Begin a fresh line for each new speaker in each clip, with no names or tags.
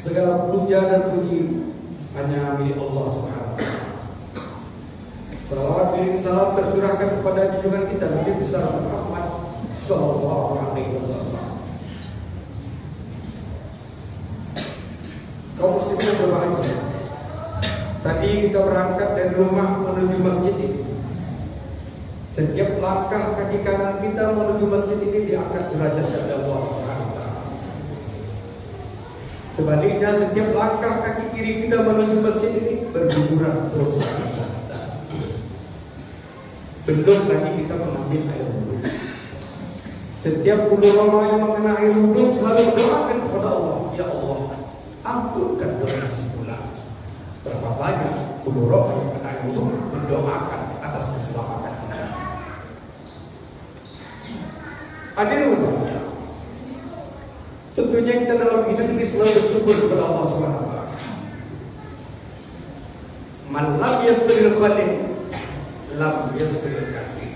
Segala puja dan puji hanya milik Allah Subhanahu wa taala. Salawat dan salam tercurahkan kepada junjungan kita Nabi besar Muhammad sallallahu alaihi wasallam. Kaum muslimin yang berbahagia. Tadi kita berangkat dari rumah menuju masjid ini. Setiap langkah kaki kanan kita menuju masjid ini diangkat derajat dari Allah Subhanahu wa taala. Sebaliknya setiap langkah kaki kiri kita menuju masjid ini berguguran dosa kita. Belum lagi kita mengambil air wudhu. Setiap bulu roma yang mengenai air wudhu selalu berdoakan kepada Allah, ya Allah, ampunkan dosa si fulan. Berapa banyak bulu roma yang mengenai air wudhu mendoakan atas keselamatan kita. Hadirin berbahagia. Tentunya kita dalam hidup ini selalu bersyukur kepada Allah Subhanahu wa taala. Man lam yasbiril qalil lam yasbiril katsir.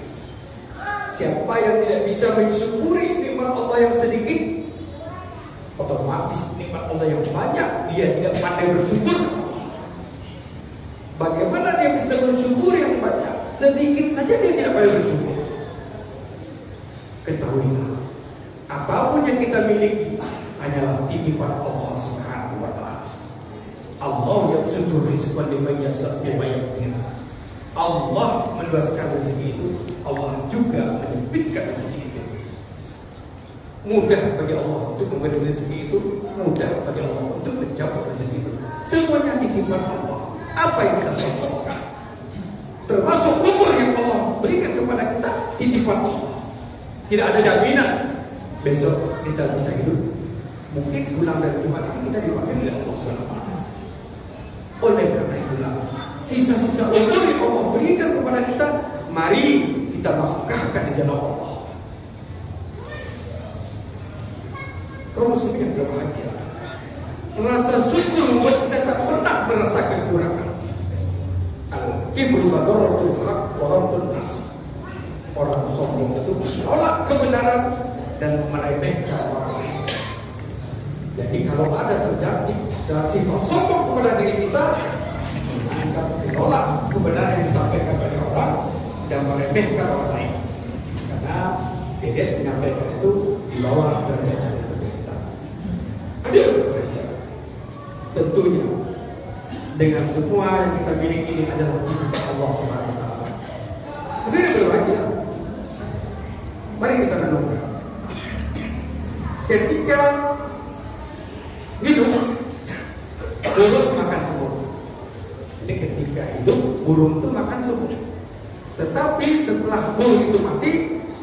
Siapa yang tidak bisa mensyukuri nikmat Allah yang sedikit, otomatis nikmat Allah yang banyak dia tidak pandai bersyukur. Bagaimana dia bisa bersyukur yang banyak? Sedikit saja dia tidak pandai bersyukur. Ketahuilah, apapun yang kita miliki hanyalah titipan Allah Subhanahu wa taala. Allah yabsutu rizqa liman yasha'u wa yaqdir. Allah meluaskan rezeki itu, Allah juga menyempitkan rezeki itu. Mudah bagi Allah untuk memberi rezeki itu, mudah bagi Allah untuk mencapai rezeki itu. Semuanya titipan Allah. Apa yang kita sombongkan? Termasuk umur yang Allah berikan kepada kita, titipan Allah. Tidak ada jaminan besok kita bisa hidup. Mungkin pulang dari Jumat ini kita dipakai oleh Allah SWT. Oleh karena itulah sisa-sisa umur yang Allah berikan kepada kita, mari kita nafkahkan di jalan Allah. Kaum muslimin yang berbahagia, rasa syukur membuat kita tak pernah merasa kekurangan. Al-kibru madaratul haq wa ghamtun nas. Orang sombong itu menolak kebenaran dan meremehkan orang lain. Jadi kalau ada terjadi dan sifat sombong kepada diri kita, meremehkan orang lain, karena Dede menyampaikan itu di bawah derajat dari pemerintah. Ada berbeda. Tentunya dengan semua yang kita miliki ini adalah titipan Allah Subhanahu wa taala. Tapi berbahagia. Mari kita renungkan. Ketika hidup, burung makan semut. Jadi ketika hidup, burung itu makan semut. Tetapi setelah burung itu mati,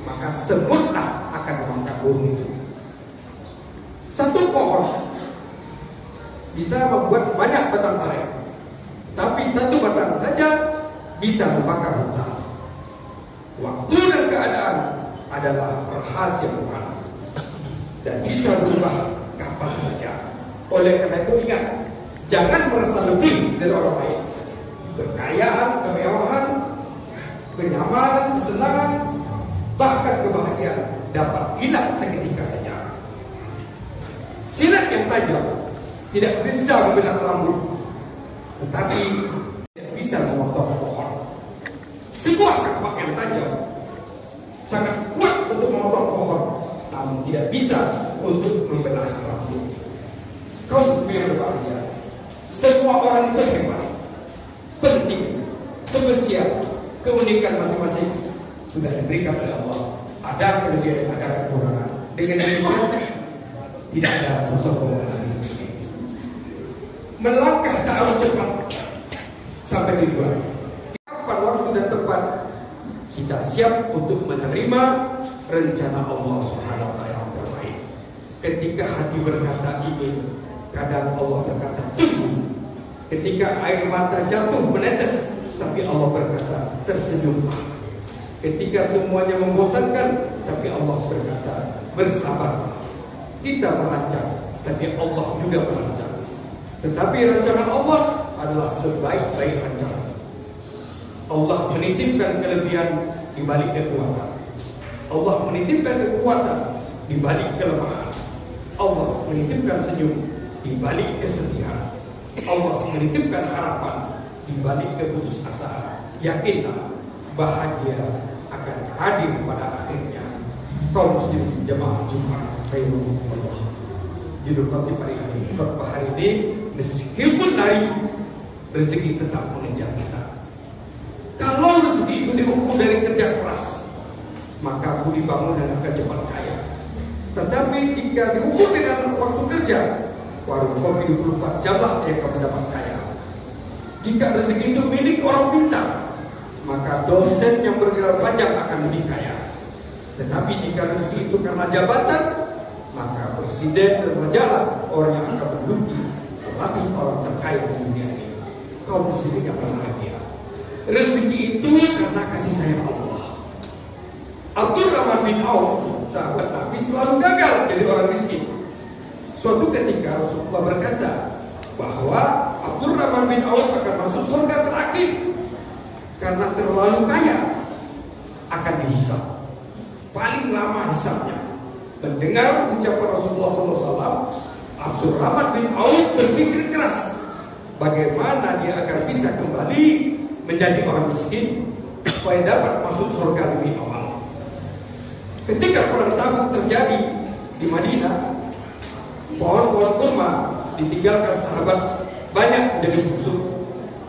maka semutlah akan memakan burung itu. Satu pohon bisa membuat banyak batang karet, tapi satu batang saja bisa membakar hutan. Waktu dan keadaan adalah rahasia Tuhan dan bisa berubah kapan saja. Oleh karena itu ingat, jangan merasa lebih dari orang lain. Kekayaan, kemewahan, kenyamanan, kesenangan, bahkan kebahagiaan dapat hilang seketika saja. Silat yang tajam tidak bisa membelah rambut, tetapi tidak bisa memotong pohon. Sebuah kapak yang tajam sangat kuat untuk memotong pohon, namun tidak bisa untuk membelah rambut. Kau muslim berbahagia. Semua orang itu hebat, penting, spesial, keunikan masing-masing sudah diberikan oleh Allah. Ada kelebihan, ada kekurangan. Dengan demikian tidak ada sesuatu yang ini. Melangkah tak harus cepat sampai tujuan. Kapan waktu dan tempat kita siap untuk menerima rencana Allah Subhanahu wa taala yang terbaik. Ketika hati berkata ingin, kadang Allah berkata tunggu. Ketika air mata jatuh menetes, tapi Allah berkata tersenyumlah. Ketika semuanya membosankan, tapi Allah berkata bersabarlah. Kita merancang, tapi Allah juga merancang. Tetapi rancangan Allah adalah sebaik-baik rancangan. Allah menitipkan kelebihan di balik kekuatan. Allah menitipkan kekuatan di balik kelemahan. Allah menitipkan senyum di balik kesedihan. Allah menitipkan harapan di balik keputusasaan. Yakinlah, bahagia akan hadir pada akhirnya. Kaum muslimin jamaah Jumat Khairullah. Judul khotbah hari ini, khotbah hari ini, meskipun hari rezeki tetap mengejar kita. Kalau rezeki itu diukur dari kerja keras, maka budi bangunan akan cepat kaya. Tetapi jika diukur dengan waktu kerja, warung kopi 24 jam lah yang akan mendapat kaya. Jika rezeki itu milik orang pintar, maka dosen yang bergelar pajak akan lebih kaya. Tetapi jika rezeki itu karena jabatan, maka presiden dan raja lah orang yang akan menduduki 100 orang terkaya di dunia ini. Kaum muslimin yang berbahagia. Rezeki itu karena kasih sayang Allah. Abdurrahman bin Auf, sahabat Nabi, selalu gagal jadi orang miskin. Suatu ketika Rasulullah berkata bahwa Abdurrahman bin Auf akan masuk surga terakhir karena terlalu kaya, akan dihisab. Paling lama hisabnya. Mendengar ucapan Rasulullah SAW, Abdurrahman bin Auf berpikir keras bagaimana dia agar bisa kembali menjadi orang miskin supaya dapat masuk surga lebih awal. Ketika perang Tabuk terjadi di Madinah, pohon-pohon kurma ditinggalkan sahabat banyak menjadi busuk,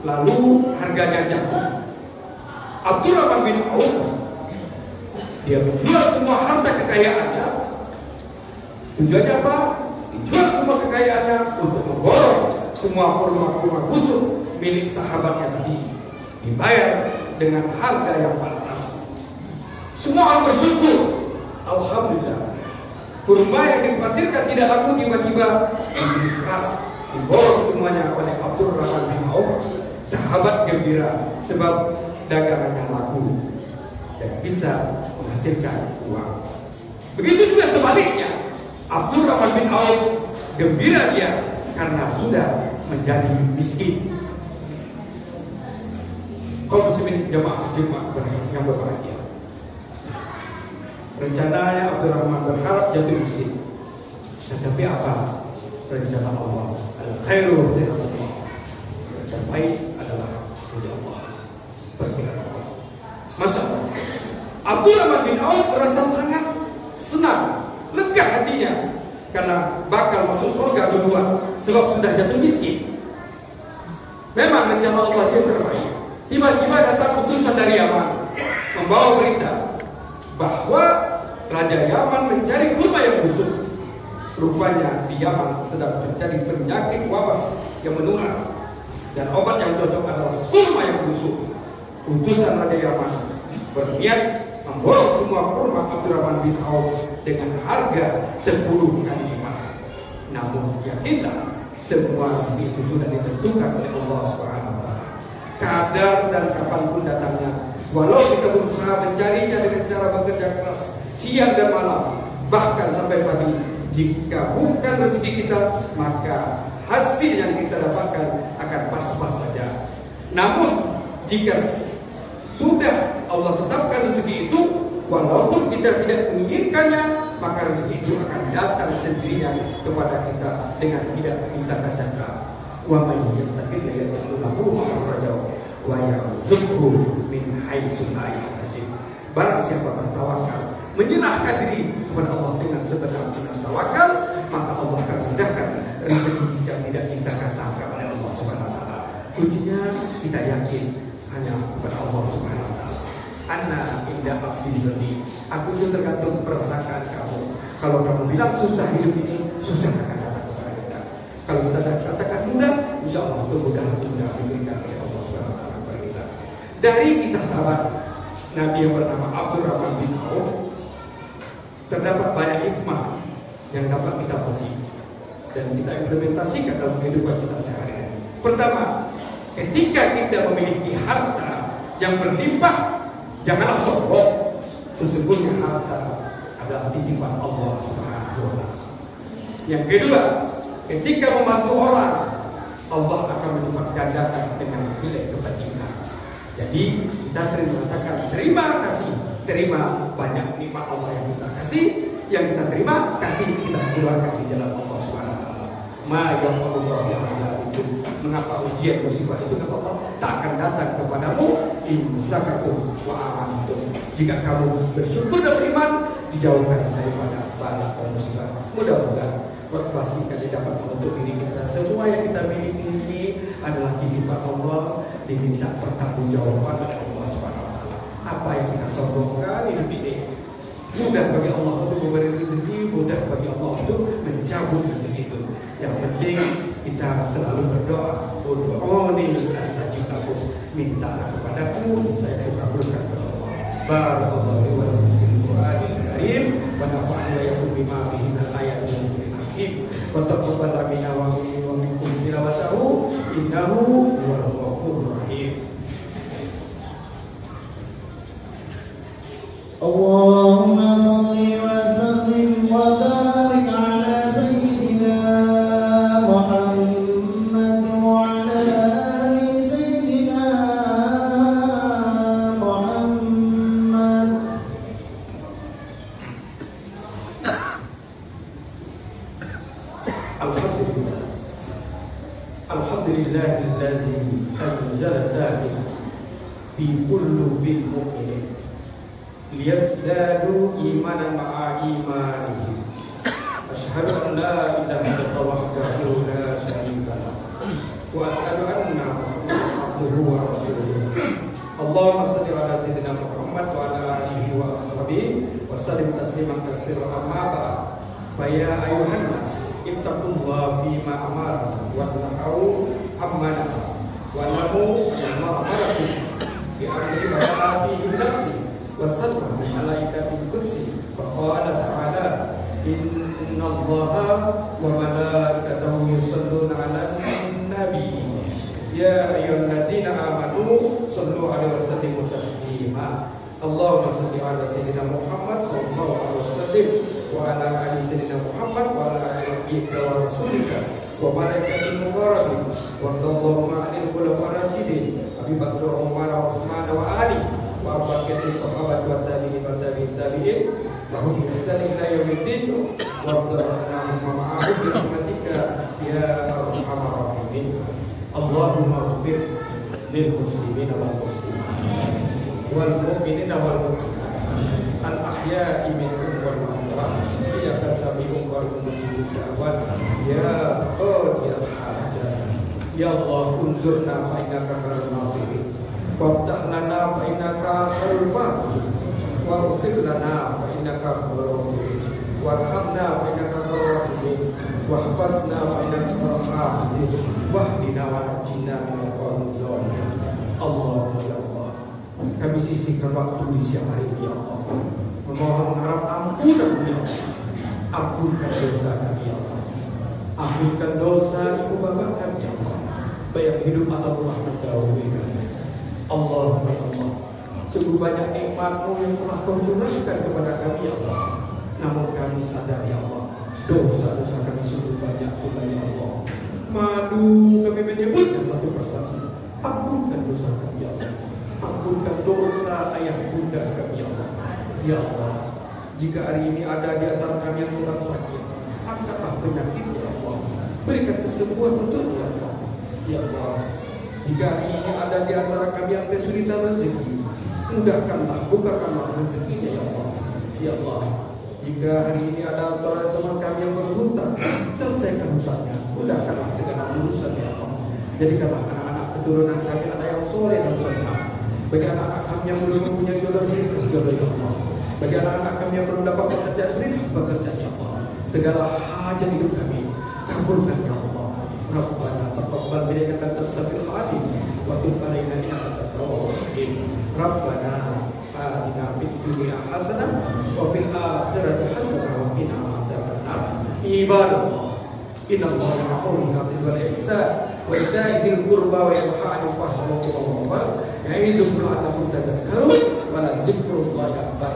lalu harganya jatuh. Abdurrahman bin Auf dia menjual semua harta kekayaannya. Tujuannya apa? Dijual semua kekayaannya untuk memborong semua kurma-kurma busuk milik sahabatnya tadi, dibayar dengan harga yang pantas. Semua orang bersyukur, alhamdulillah. Kurma yang dikhawatirkan tidak laku tiba-tiba dibeli keras, diborong semuanya oleh Abdurrahman bin Auf. Sahabat gembira sebab dagangannya laku dan bisa menghasilkan uang. Begitu juga sebaliknya, Abdurrahman bin Auf gembira dia karena sudah menjadi miskin. Kaum muslimin jamaah Jumat yang berbahagia. Rencananya Abdurrahman berharap jatuh miskin. Tetapi apa rencana Allah? Al-khairu fi Allah. Yang terbaik adalah dari Allah. Perkiraan Allah. Masya Allah. Abdurrahman bin Auf merasa sangat senang, lega hatinya karena bakal masuk surga duluan sebab sudah jatuh miskin. Memang rencana Allah yang terbaik. Tiba-tiba datang utusan dari Yaman membawa berita bahwa Raja Yaman mencari kurma yang busuk. Rupanya di Yaman sedang terjadi penyakit wabah yang menular dan obat yang cocok adalah kurma yang busuk. Utusan Raja Yaman berniat memborong semua kurma Abdurrahman bin Auf dengan harga 10 kali lipat. Namun yakinlah semua itu sudah ditentukan oleh Allah Subhanahu wa taala. Kadar dan kapanpun datangnya. Walau kita berusaha mencarinya dengan cara bekerja keras siang dan malam, bahkan sampai pagi, jika bukan rezeki kita, maka hasil yang kita dapatkan akan pas-pas saja. Namun jika sudah Allah tetapkan rezeki itu, walaupun kita tidak menginginkannya, maka rezeki itu akan datang sendirian kepada kita dengan tidak bisa disangka. Wa may yattaqilla yaj'al lahu makhrajan wa yarzuqhu min haitsu la yahtasib. Barang siapa bertawakal, menyerahkan diri kepada Allah dengan sebenar-benar tawakal, maka Allah akan mudahkan rezeki yang tidak disangka-sangka oleh Allah Subhanahu wa taala. Kuncinya kita yakin hanya kepada Allah Subhanahu wa taala. Anna inda abdi zani. Aku itu tergantung perasaan kamu. Kalau kamu bilang susah hidup ini, susah akan datang kepada kita. Kalau kita katakan mudah, insya Allah kemudahan mudah diberikan oleh Allah Subhanahu wa taala kepada kita. Dari kisah sahabat Nabi yang bernama Abdurrahman bin Auf terdapat banyak hikmah yang dapat kita petik dan kita implementasikan dalam kehidupan kita sehari-hari. Pertama, ketika kita memiliki harta yang berlimpah, janganlah sombong. Sesungguhnya harta adalah titipan Allah Subhanahu wa taala. Yang kedua, ketika membantu orang, Allah akan melipat gandakan dengan nilai kebajikan. Jadi kita sering mengatakan terima kasih, terima banyak nikmat Allah yang kita kasih, yang kita terima kasih kita keluarkan di jalan Allah Subhanahu wa taala. Ma yaqulullahu itu mengapa ujian musibah itu kata Allah tak akan datang kepadamu in sakatum wa amantum. Jika kamu bersyukur dan beriman, dijauhkan daripada bala dan musibah. Mudah-mudahan motivasi kali dapat untuk diri kita. Semua yang kita miliki ini adalah titipan Allah, diminta pertanggungjawaban oleh Allah Subhanahu wa taala. Apa yang kita sombongkan hidup ini, mudah bagi Allah untuk memberi rezeki, mudah bagi Allah untuk mencabut rezeki itu. Yang penting kita selalu berdoa, ud'uni astajib lakum, mintalah kepadaku, saya kabulkan kepada Allah. Barakallahu li wa lakum fil Qur'anil Karim wa nafa'ani wa iyyakum bima fihi minal ayati wal dhikril hakim. Wa taqabbal minna wa minkum tilawatahu innahu huwal ghafurur rahim.
Allahumma shalli wa sallim wa barik ala sayyidina Muhammad wa ala ali sayyidina Muhammad.
Alhamdulillah. Alhamdulillahilladzi anzala sakin fi qulubil mu'minin liyazdadu imanan ma'a imanihim. Asyhadu an la ilaha illallah wahdahu la syarika lah wa asyhadu anna Muhammadan abduhu wa rasuluh. Allahumma shalli ala sayyidina Muhammad wa ala alihi wa ashabihi wa sallim tasliman katsiran. Amma ba'd. Fa ya ayuhan nas ittaqullaha fima amara wa tanhaw amma nahaa wa namu ma amarakum bi amri ba'atihi bi nafsi wa sallallahu malaikatihi kursi wa qala ta'ala innallaha wa malaikatahu yusholluna 'alan nabi ya ayyuhallazina amanu shallu 'alaihi wa sallimu taslima. Allahumma shalli 'ala sayyidina Muhammad sallallahu alaihi wasallam wa ala ali sayyidina Muhammad wa ala alihi wa rasulika wa malaikatil muqarrabin wa sallallahu 'alaihi wa rasidin Abi Bakr Umar Utsman wa Ali wa baqiyati sahabat wa tabi'in wa tabi'in lahum ihsan ila yaumiddin wa radana ma'ahum bi rahmatika ya arhamar rahimin. Allahumma ighfir lil muslimin wal muslimat wal mu'minina wal mu'minat الأحياء منكم والأموات إنك سميع قريب مجيب الدعوات يا قاضي الحاجات يا الله انظرنا فإنك خير الناصرين وافتح لنا فإنك خير الفاتحين واغفر لنا فإنك خير الغافرين وارحمنا فإنك خير الراحمين واحفظنا فإنك خير الحافظين واهدنا ونجنا من القوم الظالمين. Allah ya Allah, kami sisihkan waktu di siang hari ini ya Allah, memohon mengharap ampunan ya Allah. Ampunkan dosa kami ya Allah, ampunkan dosa ibu bapak kami ya Allah, baik hidup atau telah mendahului kami. Allahumma ya Allah, sungguh banyak nikmat-Mu yang telah Kau curahkan kepada kami ya Allah, namun kami sadar ya Allah, dosa-dosa kami sungguh banyak pula ya Allah. Madu kami menyebutnya satu persatu. Ampunkan dosa kami ya Allah, ampunkan dosa ayah bunda kami ya Allah. Ya Allah, jika hari ini ada di antara kami yang sedang sakit, angkatlah penyakitnya ya Allah, berikan kesembuhan untuknya ya Allah. Ya Allah, jika hari ini ada di antara kami yang kesulitan rezeki, mudahkanlah, bukakanlah rezekinya ya Allah. Ya Allah, jika hari ini ada antara teman kami yang berhutang, selesaikan hutangnya, mudahkanlah segala urusan ya Allah. Jadikanlah anak-anak keturunan kami ada yang soleh dan solehah. Bagi anak-anak kami yang belum mempunyai jodoh, berikan jodoh ya Allah. Bagi anak-anak kami yang belum dapat pekerjaan, berikan pekerjaan ya Allah. Segala hajat hidup kami kabulkan ya Allah. Rabbana taqabbal minna innaka antas samiul alim wa tub alaina innaka antat tawwabur rahim. Rabbana atina fid dunya hasanah wa fil akhirati hasanah wa qina adzabannar. Ibadallah, innallaha ya'muru bil 'adli wal ihsan wa ita'i dzil qurba wa yanha 'anil fahsya'i wal munkari wal baghi ya'izukum la'allakum tadhakkarun wa la dzikrullahi akbar.